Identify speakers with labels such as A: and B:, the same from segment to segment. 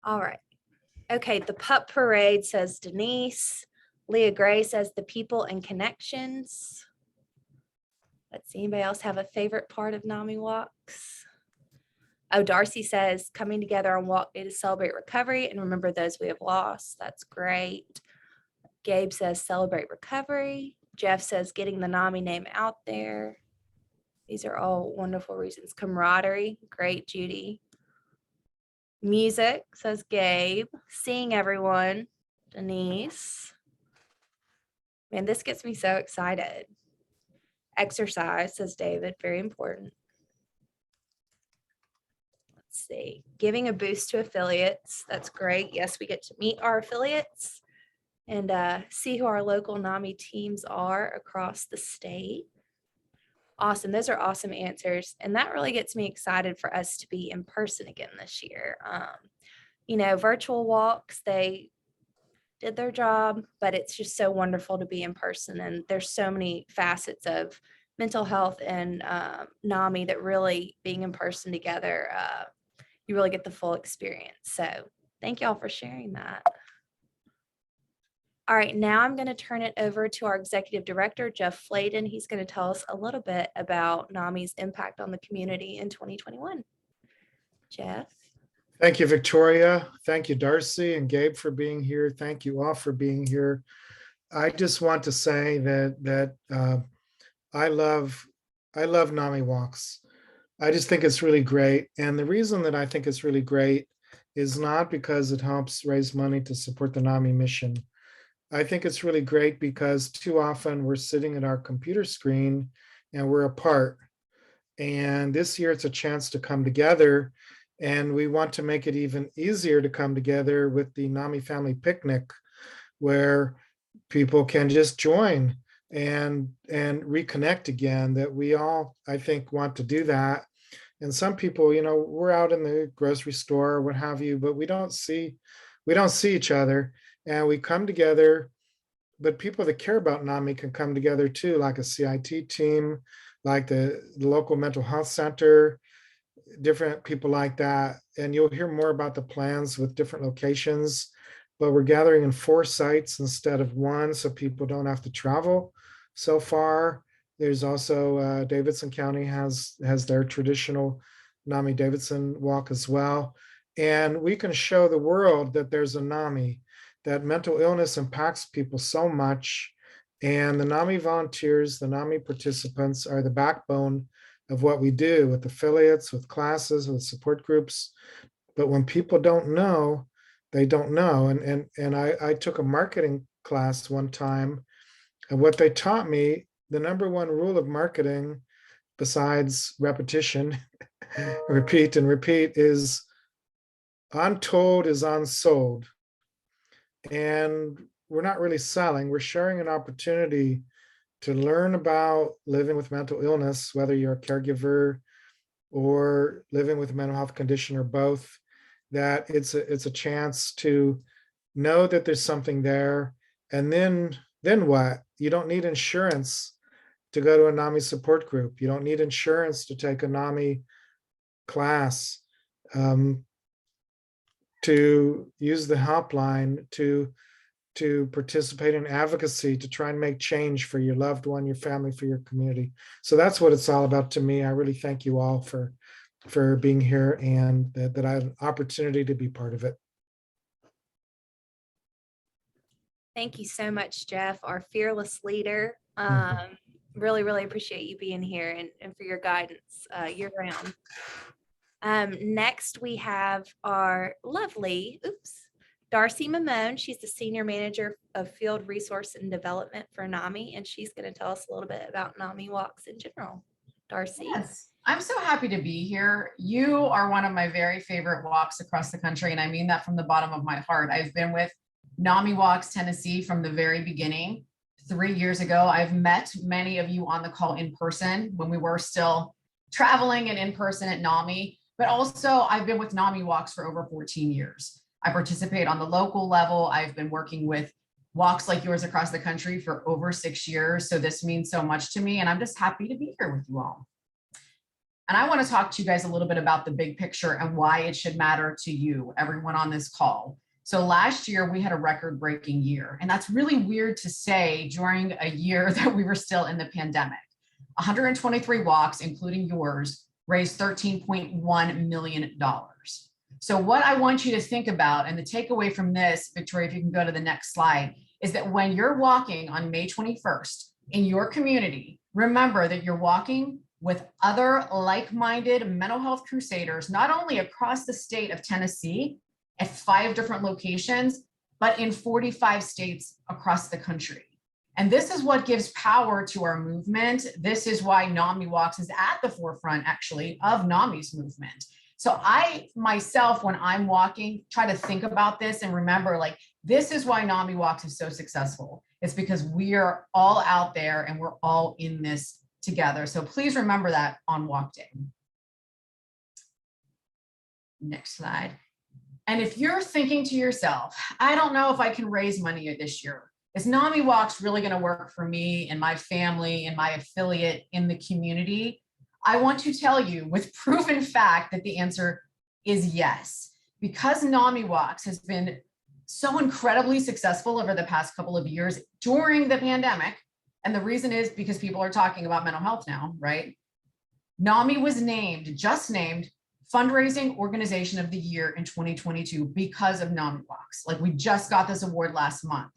A: All right. Okay, the pup parade says Denise. Leah Gray says the people and connections. Let's see, anybody else have a favorite part of NAMI walks? Oh, Darcy says coming together on walk day to celebrate recovery and remember those we have lost. That's great. Gabe says celebrate recovery. Jeff says getting the NAMI name out there. These are all wonderful reasons. Camaraderie, great, Judy. Music, says Gabe. Seeing everyone, Denise. Man, this gets me so excited. Exercise, says David, very important. Let's see. Giving a boost to affiliates, that's great. Yes, we get to meet our affiliates and see who our local NAMI teams are across the state. Awesome. Those are awesome answers. And that really gets me excited for us to be in person again this year. Virtual walks, they did their job, but it's just so wonderful to be in person. And there's so many facets of mental health and NAMI that really being in person together, you really get the full experience. So thank y'all for sharing that. All right, now I'm going to turn it over to our executive director, Jeff Flayden. He's going to tell us a little bit about NAMI's impact on the community in 2021. Jeff.
B: Thank you, Victoria. Thank you, Darcy and Gabe, for being here. Thank you all for being here. I just want to say that I love NAMI walks. I just think it's really great. And the reason that I think it's really great is not because it helps raise money to support the NAMI mission. I think it's really great because too often we're sitting at our computer screen and we're apart. And this year it's a chance to come together, and we want to make it even easier to come together with the NAMI Family Picnic, where people can just join and reconnect again. That we all, I think, want to do that. And some people, we're out in the grocery store or what have you, but we don't see each other, and we come together. But people that care about NAMI can come together too, like a CIT team, like the local mental health center, different people like that. And you'll hear more about the plans with different locations, but we're gathering in 4 sites instead of 1, so people don't have to travel so far. There's also Davidson County has their traditional NAMI Davidson walk as well. And we can show the world that there's a NAMI, that mental illness impacts people so much. And the NAMI volunteers, the NAMI participants are the backbone of what we do with affiliates, with classes, with support groups. But when people don't know, they don't know. And I took a marketing class one time, and what they taught me, the number one rule of marketing, besides repetition, repeat and repeat, is untold is unsold. And we're not really selling, we're sharing an opportunity to learn about living with mental illness, whether you're a caregiver or living with a mental health condition or both. That it's a chance to know that there's something there. And then what? You don't need insurance to go to a NAMI support group. You don't need insurance to take a NAMI class, to use the helpline, to participate in advocacy, to try and make change for your loved one, your family, for your community. So that's what it's all about to me. I really thank you all for being here, and that I have an opportunity to be part of it.
A: Thank you so much, Jeff, our fearless leader. Really, really appreciate you being here and for your guidance year round. Next, we have our lovely, Darcy Mamone. She's the Senior Manager of Field Resource and Development for NAMI, and she's going to tell us a little bit about NAMI walks in general. Darcy.
C: Yes, I'm so happy to be here. You are one of my very favorite walks across the country, and I mean that from the bottom of my heart. I've been with NAMI Walks Tennessee from the very beginning. 3 years ago, I've met many of you on the call in person when we were still traveling and in person at NAMI. But also I've been with NAMI Walks for over 14 years. I participate on the local level. I've been working with walks like yours across the country for over 6 years. So this means so much to me, and I'm just happy to be here with you all. And I want to talk to you guys a little bit about the big picture and why it should matter to you, everyone on this call. So last year we had a record-breaking year, and that's really weird to say during a year that we were still in the pandemic. 123 walks, including yours, raised $13.1 million. So what I want you to think about, and the takeaway from this, Victoria, if you can go to the next slide, is that when you're walking on May 21st in your community, remember that you're walking with other like-minded mental health crusaders, not only across the state of Tennessee at 5 different locations, but in 45 states across the country. And this is what gives power to our movement. This is why NAMI Walks is at the forefront, actually, of NAMI's movement. So I myself, when I'm walking, try to think about this and remember, like, this is why NAMI Walks is so successful. It's because we are all out there and we're all in this together. So please remember that on walk day. Next slide. And if you're thinking to yourself, I don't know if I can raise money this year. Is NAMI Walks really going to work for me and my family and my affiliate in the community? I want to tell you with proven fact that the answer is yes. Because NAMI Walks has been so incredibly successful over the past couple of years during the pandemic, and the reason is because people are talking about mental health now, right? NAMI was just named Fundraising Organization of the Year in 2022 because of NAMI Walks. Like, we just got this award last month,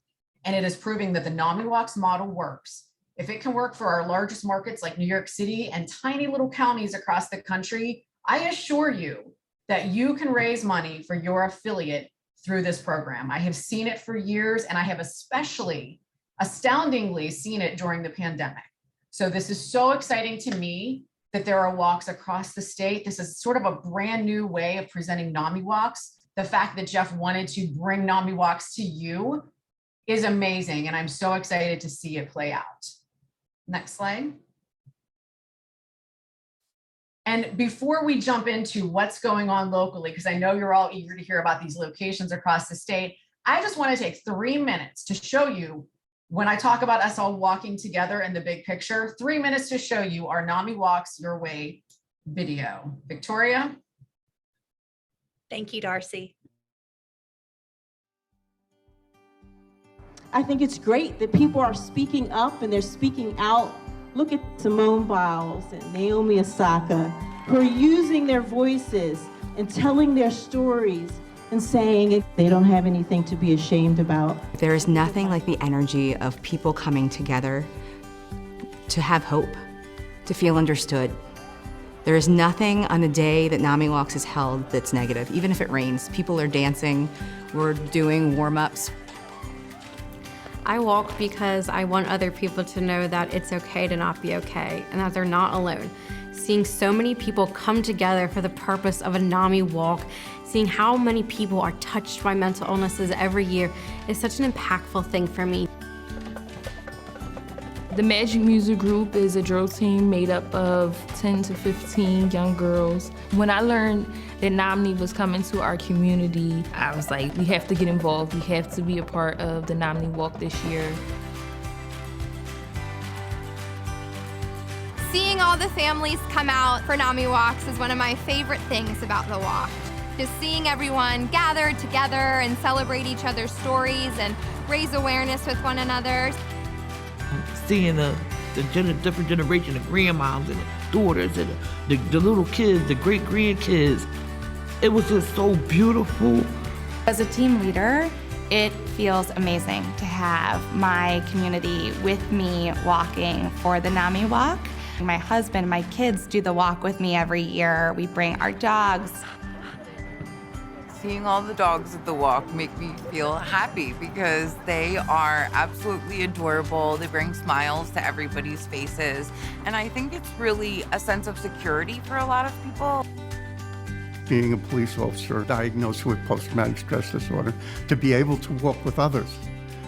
C: and it is proving that the NAMI Walks model works. If it can work for our largest markets like New York City and tiny little counties across the country, I assure you that you can raise money for your affiliate through this program. I have seen it for years, and I have astoundingly seen it during the pandemic. So this is so exciting to me that there are walks across the state. This is sort of a brand new way of presenting NAMI Walks. The fact that Jeff wanted to bring NAMI Walks to you is amazing, and I'm so excited to see it play out. Next slide. And before we jump into what's going on locally, because I know you're all eager to hear about these locations across the state, I just want to take 3 minutes to show you, when I talk about us all walking together in the big picture, 3 minutes to show you our NAMI Walks Your Way video. Victoria?
A: Thank you, Darcy.
D: I think it's great that people are speaking up and they're speaking out. Look at Simone Biles and Naomi Osaka, who are using their voices and telling their stories and saying they don't have anything to be ashamed about.
E: There is nothing like the energy of people coming together to have hope, to feel understood. There is nothing on a day that NAMI Walks is held that's negative. Even if it rains, people are dancing, we're doing warm-ups.
F: I walk because I want other people to know that it's okay to not be okay and that they're not alone. Seeing so many people come together for the purpose of a NAMI Walk, seeing how many people are touched by mental illnesses every year is such an impactful thing for me.
G: The Magic Music Group is a drill team made up of 10 to 15 young girls. When I learned that NAMI was coming to our community, I was like, we have to get involved. We have to be a part of the NAMI Walk this year.
H: Seeing all the families come out for NAMI Walks is one of my favorite things about the walk. Just seeing everyone gather together and celebrate each other's stories and raise awareness with one another.
I: Seeing the different generation of grandmoms and the daughters and the little kids, the great grandkids. It was just so beautiful.
J: As a team leader, it feels amazing to have my community with me walking for the NAMI Walk. My husband, my kids do the walk with me every year. We bring our dogs.
K: Seeing all the dogs at the walk make me feel happy because they are absolutely adorable. They bring smiles to everybody's faces. And I think it's really a sense of security for a lot of people.
L: Being a police officer diagnosed with post-traumatic stress disorder, to be able to walk with others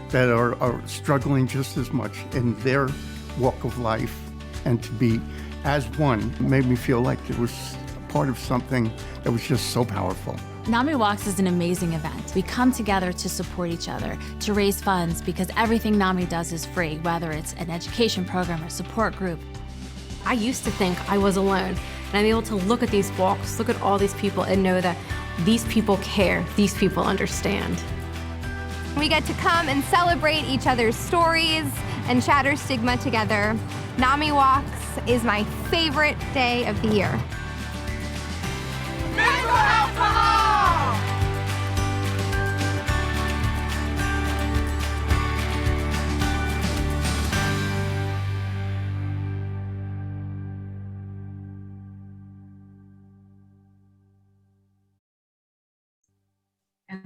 L: that are struggling just as much in their walk of life and to be as one made me feel like it was part of something that was just so powerful.
M: NAMI Walks is an amazing event. We come together to support each other, to raise funds, because everything NAMI does is free, whether it's an education program or support group.
F: I used to think I was alone, And I'm able to look at these walks, look at all these people, and know that these people care, these people understand.
H: We get to come and celebrate each other's stories and shatter stigma together. NAMI Walks is my favorite day of the year.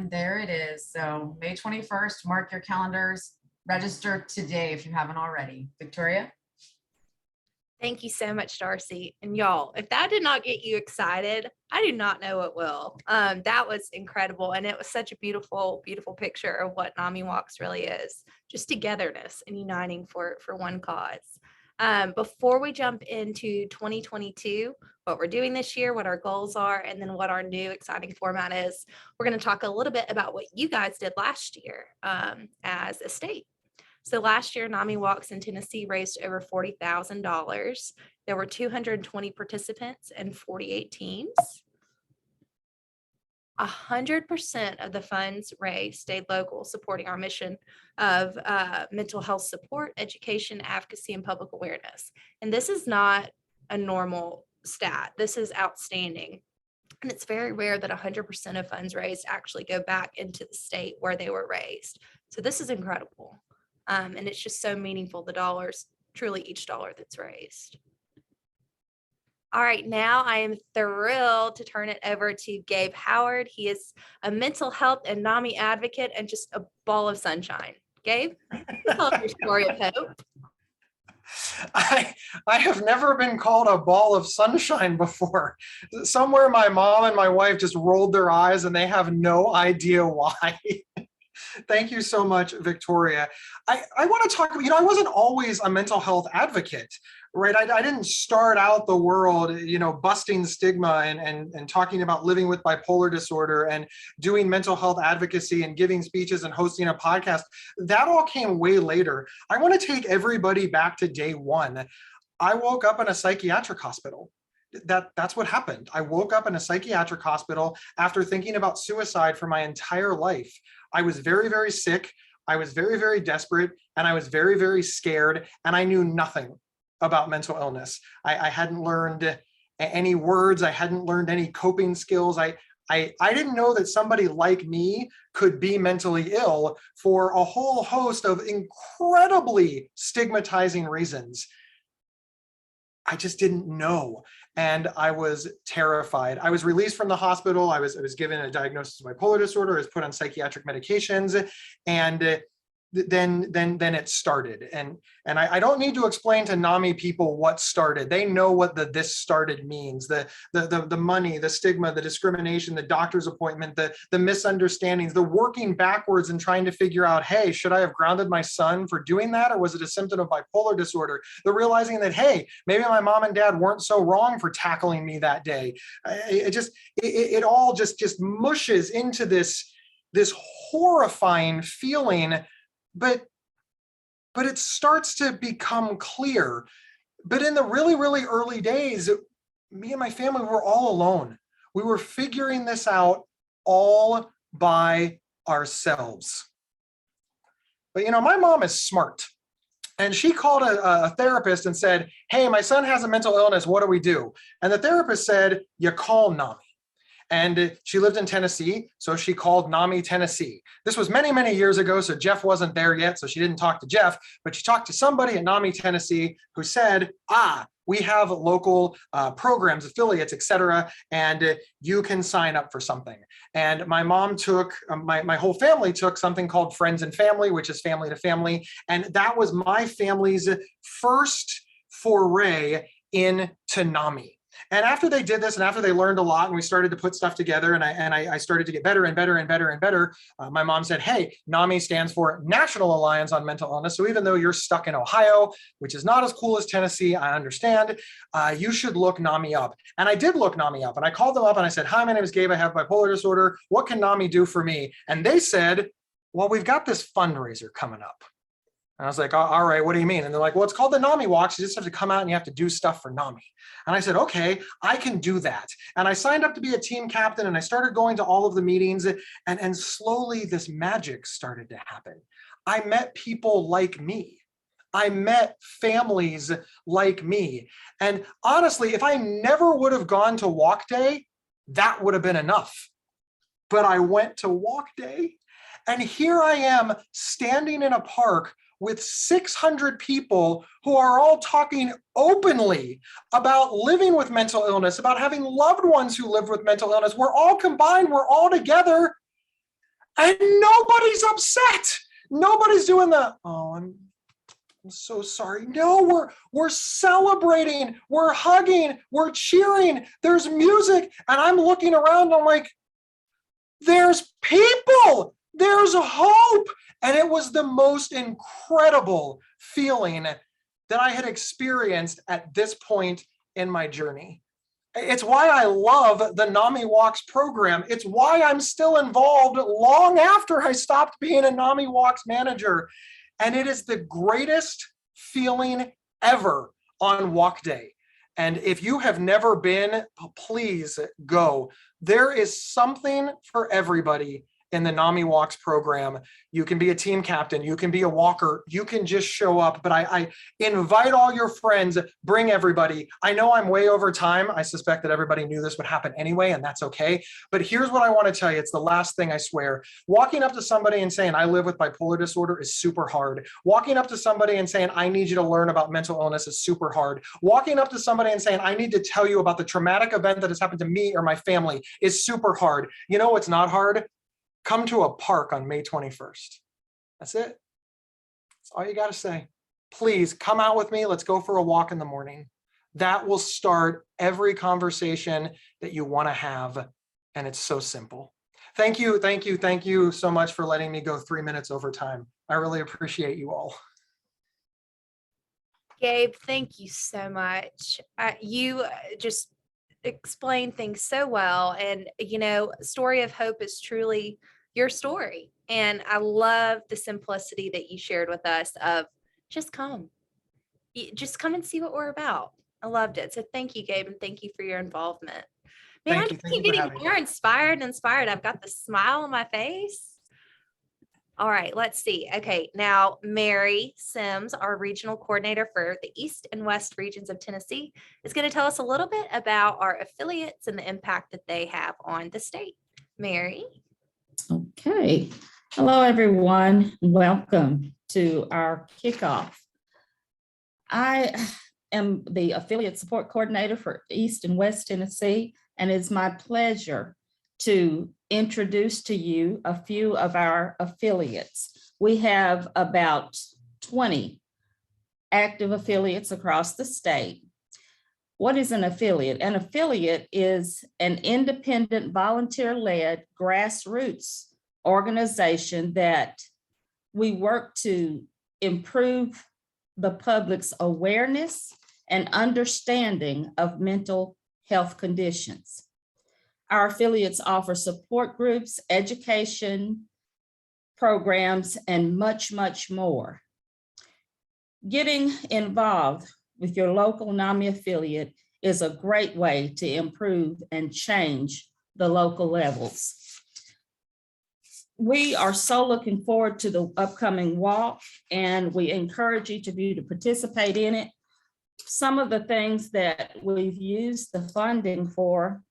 C: And there it is. So May 21st, mark your calendars. Register today if you haven't already. Victoria?
A: Thank you so much, Darcy. And y'all, if that did not get you excited, I do not know what will. That was incredible. And it was such a beautiful, beautiful picture of what NAMI Walks really is. Just togetherness and uniting for one cause. Before we jump into 2022, what we're doing this year, what our goals are, and then what our new exciting format is, we're going to talk a little bit about what you guys did last year as a state. So last year, NAMI Walks in Tennessee raised over $40,000. There were 220 participants and 48 teams. 100% of the funds raised stayed local, supporting our mission of mental health support, education, advocacy, and public awareness. And this is not a normal stat. This is outstanding. And it's very rare that 100% of funds raised actually go back into the state where they were raised. So this is incredible. And it's just so meaningful, the dollars, truly each dollar that's raised. All right, now I am thrilled to turn it over to Gabe Howard. He is a mental health and NAMI advocate and just a ball of sunshine. Gabe, tell us your story of hope.
N: I have never been called a ball of sunshine before. Somewhere my mom and my wife just rolled their eyes and they have no idea why. Thank you so much, Victoria. I want to talk, I wasn't always a mental health advocate, right? I didn't start out the world, busting stigma and talking about living with bipolar disorder and doing mental health advocacy and giving speeches and hosting a podcast. That all came way later. I want to take everybody back to day one. I woke up in a psychiatric hospital. That's what happened. I woke up in a psychiatric hospital after thinking about suicide for my entire life. I was very, very sick. I was very, very desperate, and I was very, very scared, and I knew nothing about mental illness. I hadn't learned any words. I hadn't learned any coping skills. I didn't know that somebody like me could be mentally ill for a whole host of incredibly stigmatizing reasons. I just didn't know. And I was terrified. I was released from the hospital. I was given a diagnosis of bipolar disorder. I was put on psychiatric medications, and then it started. And I don't need to explain to NAMI people what started. They know what this started means. The money, the stigma, the discrimination, the doctor's appointment, the misunderstandings, the working backwards and trying to figure out, hey, should I have grounded my son for doing that? Or was it a symptom of bipolar disorder? The realizing that, hey, maybe my mom and dad weren't so wrong for tackling me that day. It all just mushes into this horrifying feeling. But it starts to become clear. But in the really, really early days, me and my family were all alone. We were figuring this out all by ourselves. But my mom is smart. And she called a therapist and said, hey, my son has a mental illness. What do we do? And the therapist said, you call NAMI. And she lived in Tennessee, so she called NAMI Tennessee. This was many, many years ago, so Jeff wasn't there yet, so she didn't talk to Jeff, but she talked to somebody at NAMI Tennessee who said, we have local programs, affiliates, et cetera, and you can sign up for something. And my mom took, my whole family took something called Friends and Family, which is family to family, and that was my family's first foray into NAMI. And after they did this, and after they learned a lot, and we started to put stuff together, and I started to get better and better and better and better, my mom said, hey, NAMI stands for National Alliance on Mental Illness. So even though you're stuck in Ohio, which is not as cool as Tennessee, I understand, you should look NAMI up. And I did look NAMI up, and I called them up and I said, hi, my name is Gabe. I have bipolar disorder. What can NAMI do for me? And they said, well, we've got this fundraiser coming up. And I was like, all right, what do you mean? And they're like, well, it's called the NAMI Walks. You just have to come out and you have to do stuff for NAMI. And I said, okay, I can do that. And I signed up to be a team captain and I started going to all of the meetings, and slowly this magic started to happen. I met people like me. I met families like me. And honestly, if I never would have gone to Walk Day, that would have been enough. But I went to Walk Day, and here I am standing in a park with 600 people who are all talking openly about living with mental illness, about having loved ones who live with mental illness. We're all combined, we're all together, and nobody's upset. Nobody's doing the, oh, I'm so sorry. No, we're celebrating, we're hugging, we're cheering, there's music, and I'm looking around, I'm like, there's people, there's hope. And it was the most incredible feeling that I had experienced at this point in my journey. It's why I love the NAMI Walks program. It's why I'm still involved long after I stopped being a NAMI Walks manager. And it is the greatest feeling ever on Walk Day. And if you have never been, please go. There is something for everybody in the NAMI Walks program. You can be a team captain, you can be a walker, you can just show up, but I invite all your friends, bring everybody. I know I'm way over time. I suspect that everybody knew this would happen anyway, and that's okay. But here's what I want to tell you. It's the last thing, I swear. Walking up to somebody and saying, I live with bipolar disorder is super hard. Walking up to somebody and saying, I need you to learn about mental illness is super hard. Walking up to somebody and saying, I need to tell you about the traumatic event that has happened to me or my family is super hard. You know what's not hard? Come to a park on May 21st. That's it. That's all you got to say. Please come out with me. Let's go for a walk in the morning. That will start every conversation that you want to have. And it's so simple. Thank you. Thank you. Thank you so much for letting me go 3 minutes over time. I really appreciate you all.
A: Gabe, thank you so much. You just explain things so well, and Story of Hope is truly your story, and I love the simplicity that you shared with us of just come and see what we're about. I loved it. So thank you, Gabe, and thank you for your involvement. Man,
N: Thank you.
A: I'm
N: Thank you for
A: getting
N: having
A: more inspired. I've got the smile on my face. All right, let's see. Okay, now Mary Sims, our regional coordinator for the East and West regions of Tennessee, is going to tell us a little bit about our affiliates and the impact that they have on the state. Mary.
O: Okay. Hello, everyone. Welcome to our kickoff. I am the affiliate support coordinator for East and West Tennessee, and it's my pleasure to introduce to you a few of our affiliates. We have about 20 active affiliates across the state. What is an affiliate? An affiliate is an independent, volunteer-led grassroots organization that we work to improve the public's awareness and understanding of mental health conditions. Our affiliates offer support groups, education programs, and much, much more. Getting involved with your local NAMI affiliate is a great way to improve and change the local levels. We are so looking forward to the upcoming walk, and we encourage each of you to participate in it. Some of the things that we've used the funding for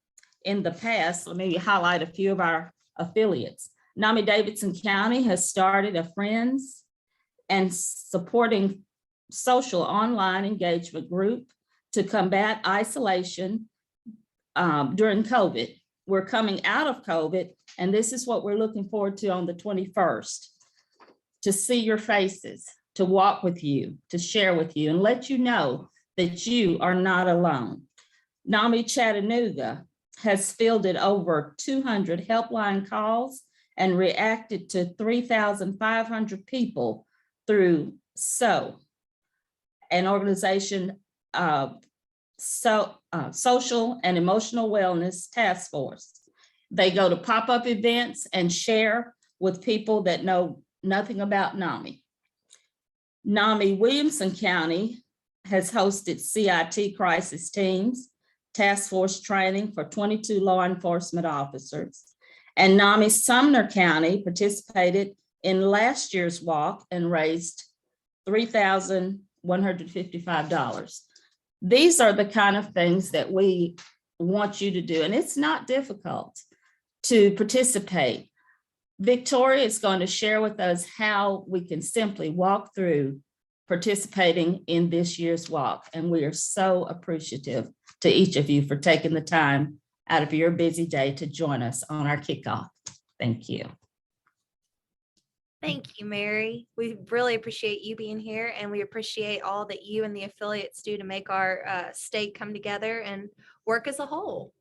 O: in the past, let me highlight a few of our affiliates. NAMI Davidson County has started a Friends and Supporting Social online engagement group to combat isolation during COVID. We're coming out of COVID, and this is what we're looking forward to on the 21st, to see your faces, to walk with you, to share with you, and let you know that you are not alone. NAMI Chattanooga has fielded over 200 helpline calls and reacted to 3,500 people through SO, an organization social and emotional wellness task force. They go to pop-up events and share with people that know nothing about NAMI. NAMI Williamson County has hosted CIT crisis teams, task force training for 22 law enforcement officers. And NAMI Sumner County participated in last year's walk and raised $3,155. These are the kind of things that we want you to do, and it's not difficult to participate. Victoria is going to share with us how we can simply walk through participating in this year's walk, and we are so appreciative to each of you for taking the time out of your busy day to join us on our kickoff. Thank you.
A: Thank you, Mary. We really appreciate you being here, and we appreciate all that you and the affiliates do to make our state come together and work as a whole.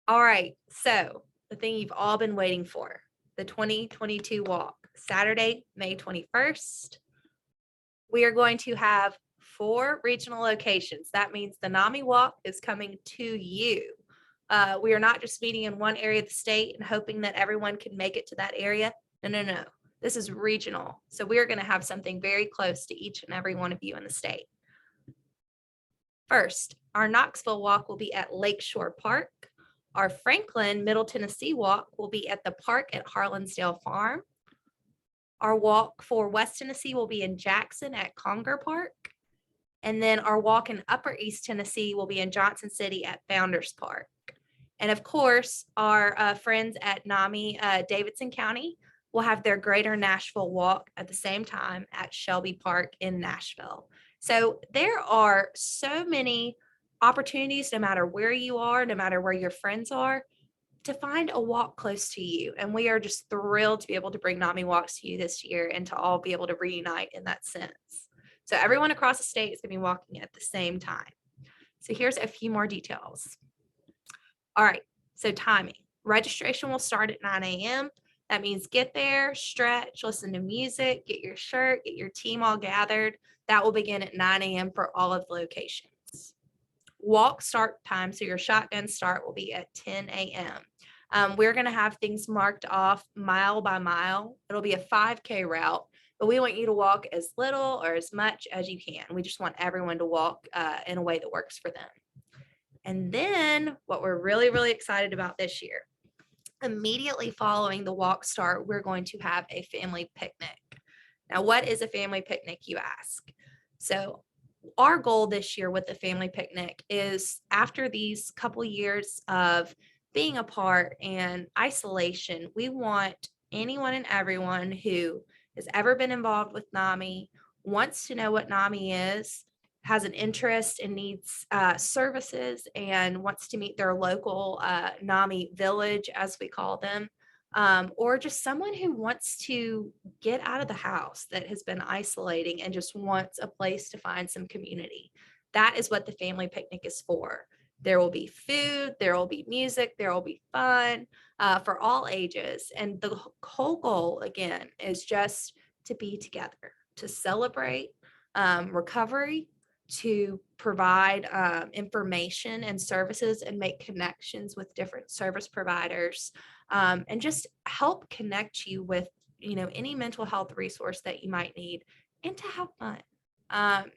A: All right, so the thing you've all been waiting for, the 2022 walk, Saturday, May 21st. We are going to have 4 regional locations. That means the NAMI Walk is coming to you. We are not just meeting in one area of the state and hoping that everyone can make it to that area. No. This is regional. So we are going to have something very close to each and every one of you in the state. First, our Knoxville walk will be at Lakeshore Park. Our Franklin Middle Tennessee walk will be at the park at Harlansdale Farm. Our walk for West Tennessee will be in Jackson at Conger Park. And then our walk in Upper East Tennessee will be in Johnson City at Founders Park. And of course, our friends at NAMI Davidson County will have their Greater Nashville Walk at the same time at Shelby Park in Nashville. So there are so many opportunities, no matter where you are, no matter where your friends are, to find a walk close to you. And we are just thrilled to be able to bring NAMI walks to you this year and to all be able to reunite in that sense. So everyone across the state is going to be walking at the same time. So here's a few more details. All right, so timing. Registration will start at 9 a.m. That means get there, stretch, listen to music, get your shirt, get your team all gathered. That will begin at 9 a.m. for all of the locations. Walk start time, so your shotgun start will be at 10 a.m. We're going to have things marked off mile by mile. It'll be a 5K route, but we want you to walk as little or as much as you can. We just want everyone to walk in a way that works for them. And then what we're really, really excited about this year, immediately following the walk start, we're going to have a family picnic. Now, what is a family picnic, you ask? So our goal this year with the family picnic is, after these couple years of being apart and isolation, we want anyone and everyone who has ever been involved with NAMI, wants to know what NAMI is, has an interest and needs services, and wants to meet their local NAMI village, as we call them, or just someone who wants to get out of the house that has been isolating and just wants a place to find some community. That is what the family picnic is for. There will be food, there will be music, there will be fun for all ages. And the whole goal, again, is just to be together, to celebrate recovery, to provide information and services and make connections with different service providers, and just help connect you with, any mental health resource that you might need, and to have fun.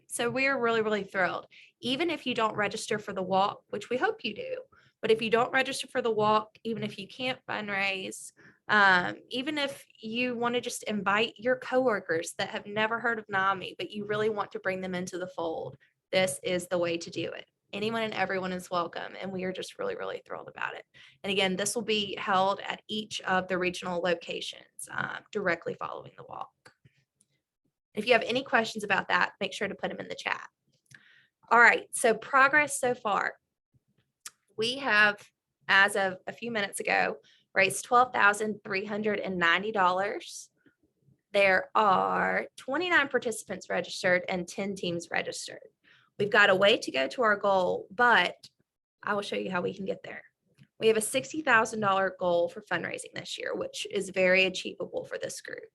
A: So we are really, really thrilled. Even if you don't register for the walk, which we hope you do, but if you don't register for the walk, even if you can't fundraise, even if you want to just invite your coworkers that have never heard of NAMI, but you really want to bring them into the fold, this is the way to do it. Anyone and everyone is welcome, and we are just really, really thrilled about it. And again, this will be held at each of the regional locations directly following the walk. If you have any questions about that, make sure to put them in the chat. All right, so progress so far. We have, as of a few minutes ago, raised $12,390. There are 29 participants registered and 10 teams registered. We've got a way to go to our goal, but I will show you how we can get there. We have a $60,000 goal for fundraising this year, which is very achievable for this group.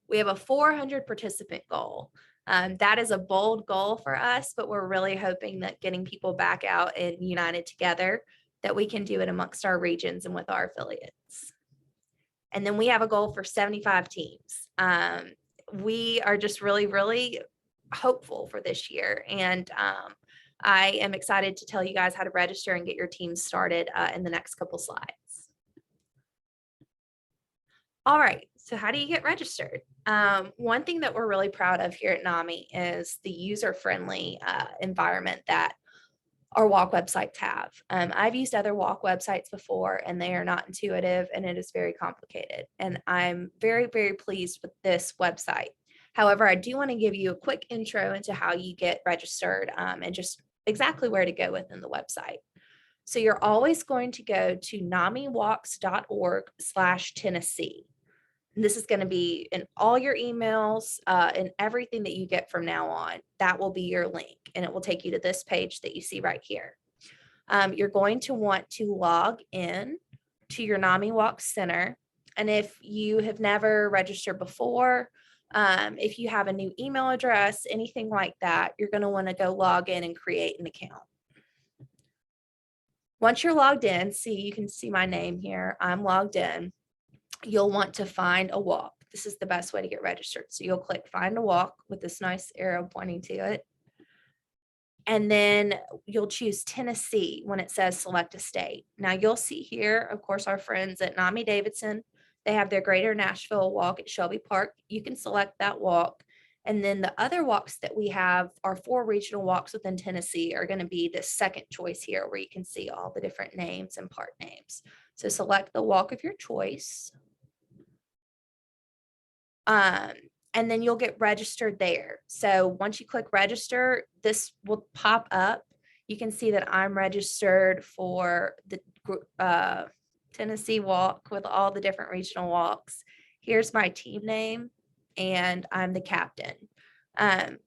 A: We have a 400 participant goal. That is a bold goal for us, but we're really hoping that getting people back out and united together, that we can do it amongst our regions and with our affiliates. And then we have a goal for 75 teams. we are just really, really hopeful for this year. And I am excited to tell you guys how to register and get your team started in the next couple slides. All right, so how do you get registered? One thing that we're really proud of here at NAMI is the user-friendly environment that our walk websites have. I've used other walk websites before and they are not intuitive and it is very complicated. And I'm very, very pleased with this website. However, I do want to give you a quick intro into how you get registered and just exactly where to go within the website. So you're always going to go to namiwalks.org/Tennessee. This is going to be in all your emails and everything that you get from now on. That will be your link and it will take you to this page that you see right here. You're going to want to log in to your NAMI Walk Center. And if you have never registered before, if you have a new email address, anything like that, you're going to want to go log in and create an account. Once you're logged in, you can see my name here. I'm logged in. You'll want to find a walk. This is the best way to get registered. So you'll click find a walk with this nice arrow pointing to it. And then you'll choose Tennessee when it says select a state. Now you'll see here, of course, our friends at NAMI Davidson, they have their Greater Nashville walk at Shelby Park. You can select that walk. And then the other walks that we have, our 4 regional walks within Tennessee, are going to be the second choice here where you can see all the different names and part names. So select the walk of your choice. And then you'll get registered there. So once you click register, this will pop up. You can see that I'm registered for the Tennessee walk with all the different regional walks. Here's my team name and I'm the captain.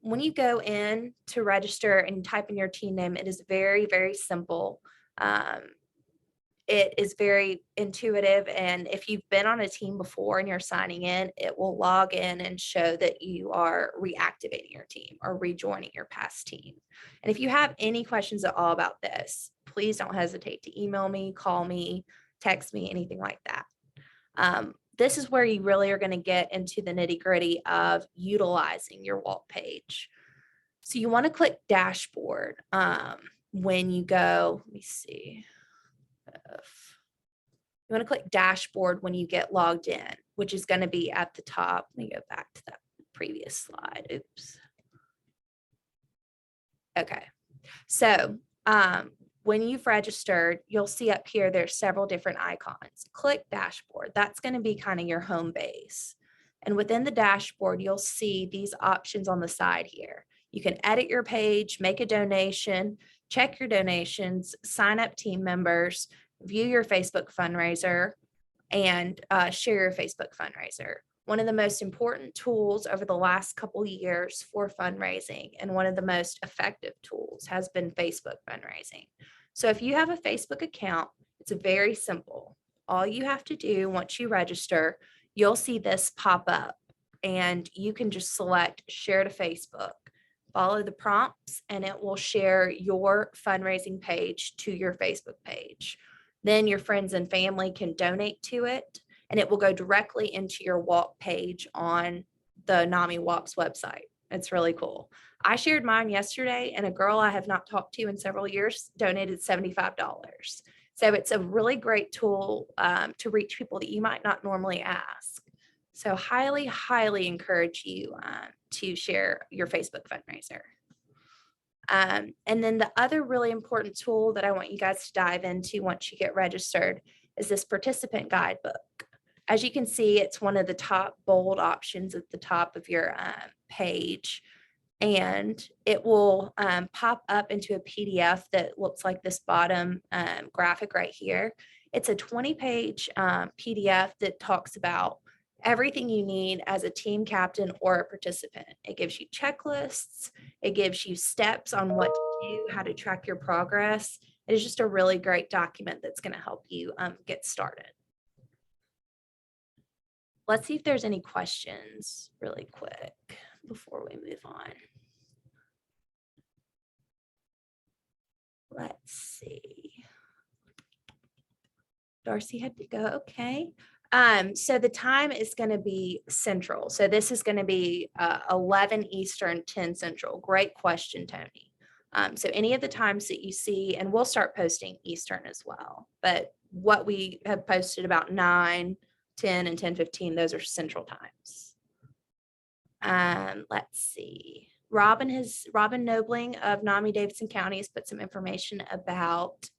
A: When you go in to register and type in your team name, it is very, very simple. It is very intuitive. And if you've been on a team before and you're signing in, it will log in and show that you are reactivating your team or rejoining your past team. And if you have any questions at all about this, please don't hesitate to email me, call me, text me, anything like that. This is where you really are going to get into the nitty-gritty of utilizing your walk page. So you want to click dashboard when you go, let me see. You want to click dashboard when you get logged in, which is going to be at the top. Let me go back to that previous slide. Oops. Okay. So when you've registered, you'll see up here, there's several different icons. Click dashboard. That's going to be kind of your home base. And within the dashboard, you'll see these options on the side here. You can edit your page, make a donation, check your donations, sign up team members, view your Facebook fundraiser, and share your Facebook fundraiser. One of the most important tools over the last couple of years for fundraising and one of the most effective tools has been Facebook fundraising. So if you have a Facebook account, it's very simple. All you have to do once you register, you'll see this pop up and you can just select share to Facebook. Follow the prompts and it will share your fundraising page to your Facebook page. Then your friends and family can donate to it and it will go directly into your walk page on the NAMI Walks website. It's really cool. I shared mine yesterday and a girl I have not talked to in several years donated $75. So it's a really great tool to reach people that you might not normally ask. So highly, highly encourage you to share your Facebook fundraiser. And then the other really important tool that I want you guys to dive into once you get registered is this participant guidebook. As you can see, it's one of the top bold options at the top of your page. And it will pop up into a PDF that looks like this bottom graphic right here. It's a 20-page PDF that talks about everything you need as a team captain or a participant. It gives you checklists. It gives you steps on what to do, how to track your progress. It is just a really great document that's going to help you get started. Let's see if there's any questions really quick before we move on. Let's see. Darcy had to go. Okay. So the time is going to be Central. So this is going to be 11 Eastern, 10 Central. Great question, Tony. So any of the times that you see, and we'll start posting Eastern as well, but what we have posted about 9, 10, and 10:15, those are Central times. Let's see. Robin Nobling of NAMI Davidson County has put some information about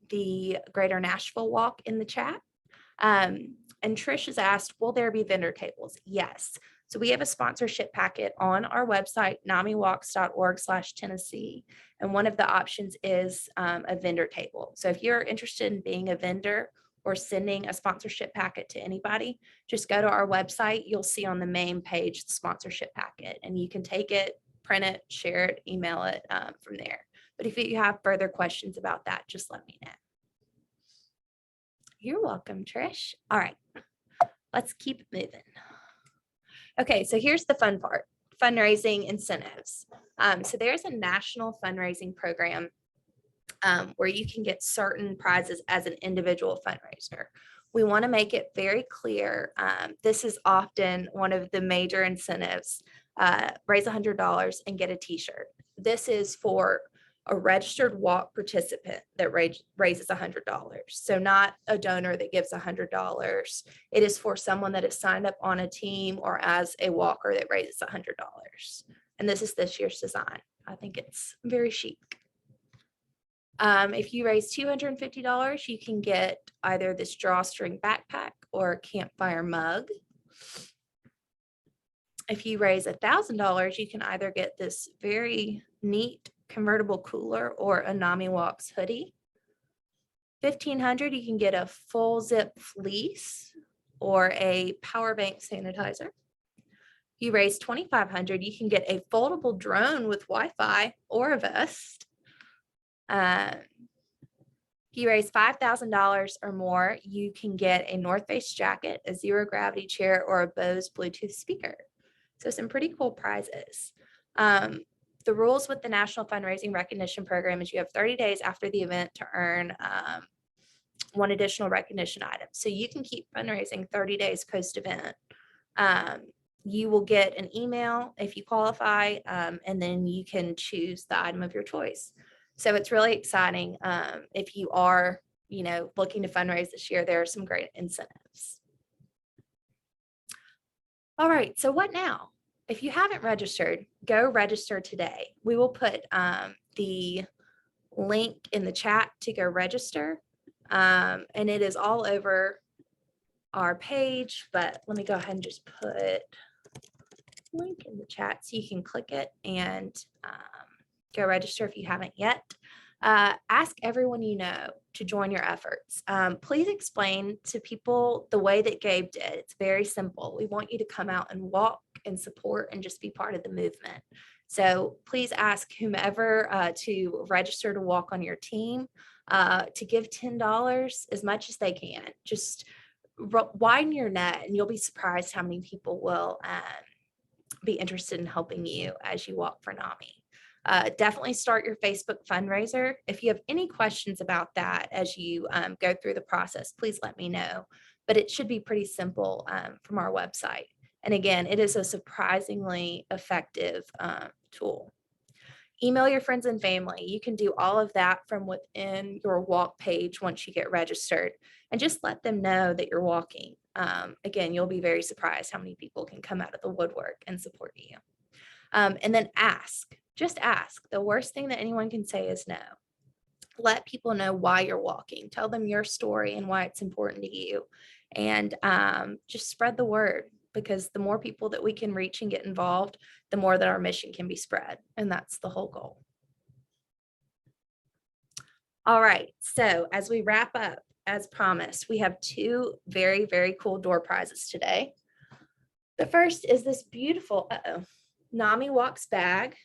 A: the Greater Nashville Walk in the chat. And Trish has asked, will there be vendor tables? Yes. So we have a sponsorship packet on our website, namiwalks.org/Tennessee. And one of the options is a vendor table. So if you're interested in being a vendor or sending a sponsorship packet to anybody, just go to our website. You'll see on the main page the sponsorship packet, and you can take it, print it, share it, email it from there. But if you have further questions about that, just let me know. You're welcome, Trish. All right, let's keep it moving. Okay, so here's the fun part, fundraising incentives. So there's a national fundraising program where you can get certain prizes as an individual fundraiser. We want to make it very clear. This is often one of the major incentives. Raise $100 and get a t-shirt. This is for a registered walk participant that raises $100. So not a donor that gives $100. It is for someone that is signed up on a team or as a walker that raises $100. And this is this year's design. I think it's very chic. If you raise $250, you can get either this drawstring backpack or a campfire mug. If you raise $1,000, you can either get this very neat convertible cooler or a NAMI Walks hoodie. $1,500, you can get a full zip fleece or a power bank sanitizer. If you raise $2,500, you can get a foldable drone with Wi-Fi or a vest. If you raise $5,000 or more, you can get a North Face jacket, a zero gravity chair, or a Bose Bluetooth speaker. So some pretty cool prizes. The rules with the National Fundraising Recognition Program is you have 30 days after the event to earn one additional recognition item. So you can keep fundraising 30 days post-event. You will get an email if you qualify, and then you can choose the item of your choice. So it's really exciting. If you are, looking to fundraise this year, there are some great incentives. All right, so what now? If you haven't registered, go register today. We will put the link in the chat to go register, and it is all over our page, but let me go ahead and just put link in the chat so you can click it and go register if you haven't yet. Ask everyone you know to join your efforts. Please explain to people the way that Gabe did. It's very simple. We want you to come out and walk and support and just be part of the movement. So please ask whomever to register to walk on your team, to give $10 as much as they can. Just widen your net and you'll be surprised how many people will be interested in helping you as you walk for NAMI. Definitely start your Facebook fundraiser. If you have any questions about that as you go through the process, please let me know. But it should be pretty simple from our website. And again, it is a surprisingly effective tool. Email your friends and family. You can do all of that from within your walk page once you get registered, and just let them know that you're walking. Again, you'll be very surprised how many people can come out of the woodwork and support you. And then just ask. The worst thing that anyone can say is no. Let people know why you're walking. Tell them your story and why it's important to you. And just spread the word, because the more people that we can reach and get involved, the more that our mission can be spread. And that's the whole goal. All right. So as we wrap up, as promised, we have two very, very cool door prizes today. The first is this beautiful NAMI Walks bag.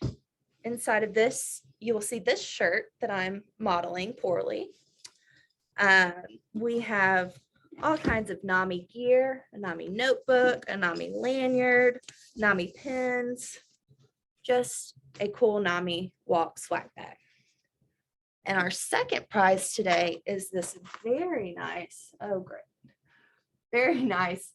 A: Inside of this, you will see this shirt that I'm modeling poorly. We have all kinds of NAMI gear, a NAMI notebook, a NAMI lanyard, NAMI pins, just a cool NAMI Walk swag bag. And our second prize today is this very nice, Very nice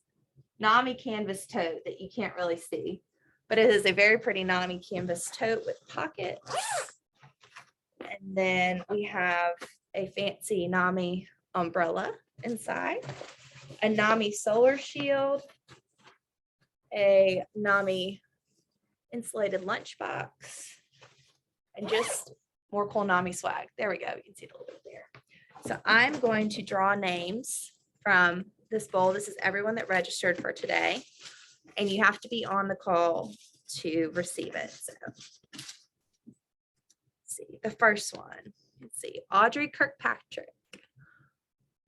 A: NAMI canvas tote that you can't really see, but it is a very pretty NAMI canvas tote with pockets. And then we have a fancy NAMI umbrella inside, a NAMI solar shield, a NAMI insulated lunchbox, and just more cool NAMI swag. There we go. You can see it a little bit there. So I'm going to draw names from this bowl. This is everyone that registered for today, and you have to be on the call to receive it. So let's see the first one. Let's see, Audrey Kirkpatrick.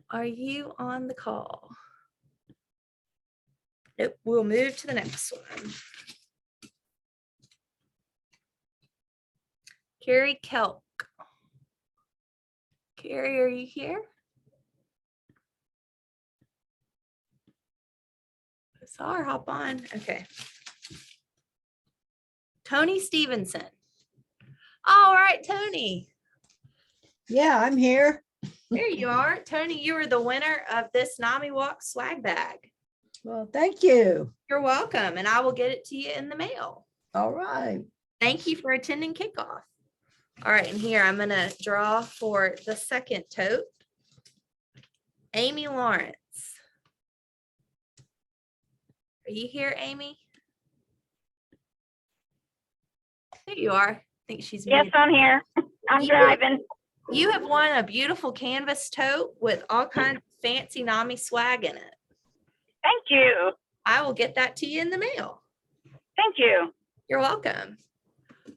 A: Are you on the call? Nope, we'll move to the next one. Carrie Kelk. Carrie, are you here? I saw her hop on. Okay. Tony Stevenson. All right, Tony.
P: Yeah, I'm here.
A: There you are. Tony, you are the winner of this NAMI Walk swag bag.
P: Well, thank you.
A: You're welcome, and I will get it to you in the mail.
P: All right.
A: Thank you for attending kickoff. All right, and here I'm going to draw for the second tote. Amy Lawrence. Are you here, Amy? There you are. I think she's
Q: Yes,
A: muted.
Q: I'm here. I'm driving.
A: You have won a beautiful canvas tote with all kinds of fancy NAMI swag in it.
Q: Thank you.
A: I will get that to you in the mail.
Q: Thank you.
A: You're welcome.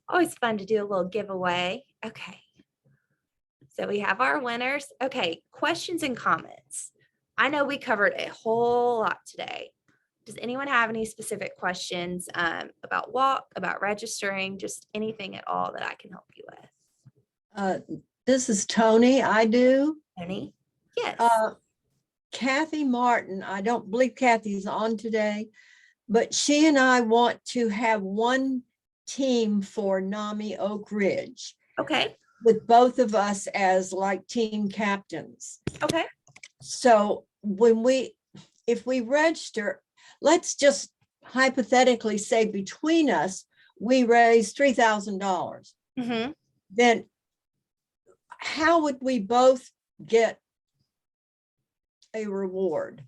A: Always fun to do a little giveaway. Okay. So we have our winners. Okay, questions and comments. I know we covered a whole lot today. Does anyone have any specific questions about walk, about registering, just anything at all that I can help you with?
P: This is Tony. I do.
A: Tony? Yes.
P: Kathy Martin, I don't believe Kathy's on today, but she and I want to have one team for NAMI Oak Ridge.
A: Okay.
P: With both of us as like team captains.
A: Okay.
P: So if we register, let's just hypothetically say between us, we raise $3,000.
A: Mm-hmm.
P: Then how would we both get a reward?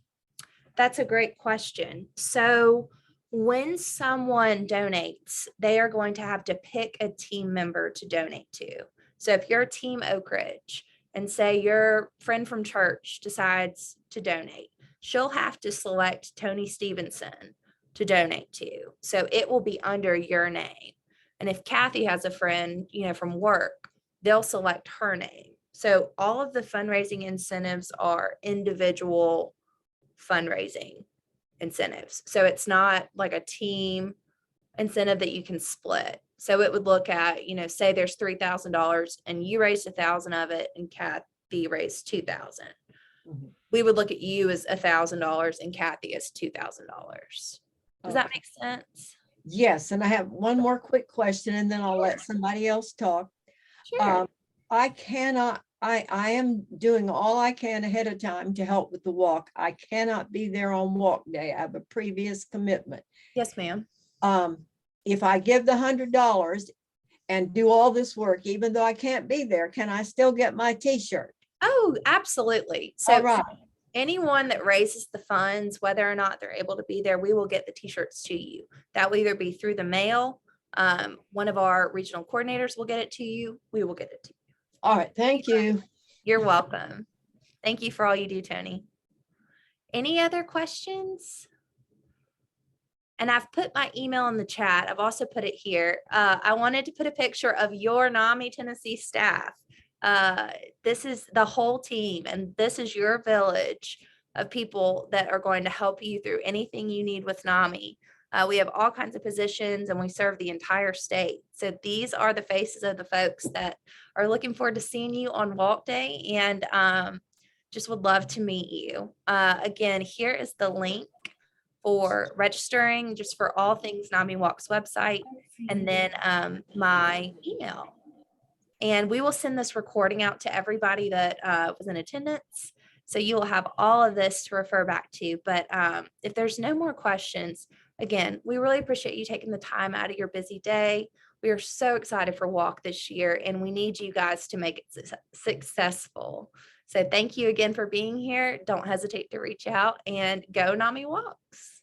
A: That's a great question. So when someone donates, they are going to have to pick a team member to donate to. So if you're Team Oak Ridge and say your friend from church decides to donate, she'll have to select Tony Stevenson to donate to. So it will be under your name. And if Kathy has a friend, from work, they'll select her name. So all of the fundraising incentives are individual fundraising incentives. So it's not like a team incentive that you can split. So it would look at, say there's $3,000 and you raised 1,000 of it and Kathy raised 2,000.
P: Mm-hmm.
A: We would look at you as $1,000 and Kathy as $2,000. Does that make sense?
P: Yes, and I have one more quick question and then I'll let somebody else talk.
A: Sure.
P: I am doing all I can ahead of time to help with the walk. I cannot be there on walk day. I have a previous commitment.
A: Yes, ma'am.
P: If I give the $100 and do all this work, even though I can't be there, can I still get my t-shirt?
A: Oh, absolutely. So
P: All right.
A: anyone that raises the funds, whether or not they're able to be there, we will get the t-shirts to you. That will either be through the mail. One of our regional coordinators will get it to you. We will get it to you.
P: All right. Thank you.
A: You're welcome. Thank you for all you do, Tony. Any other questions? And I've put my email in the chat. I've also put it here. I wanted to put a picture of your NAMI Tennessee staff. This is the whole team, and this is your village of people that are going to help you through anything you need with NAMI. We have all kinds of positions and we serve the entire state. So these are the faces of the folks that are looking forward to seeing you on walk day, and just would love to meet you. Again, here is the link for registering just for all things NAMI Walk's website, and then my email. And we will send this recording out to everybody that was in attendance. So you will have all of this to refer back to. But if there's no more questions, again, we really appreciate you taking the time out of your busy day. We are so excited for Walk this year, and we need you guys to make it successful. So thank you again for being here. Don't hesitate to reach out, and go NAMI Walks.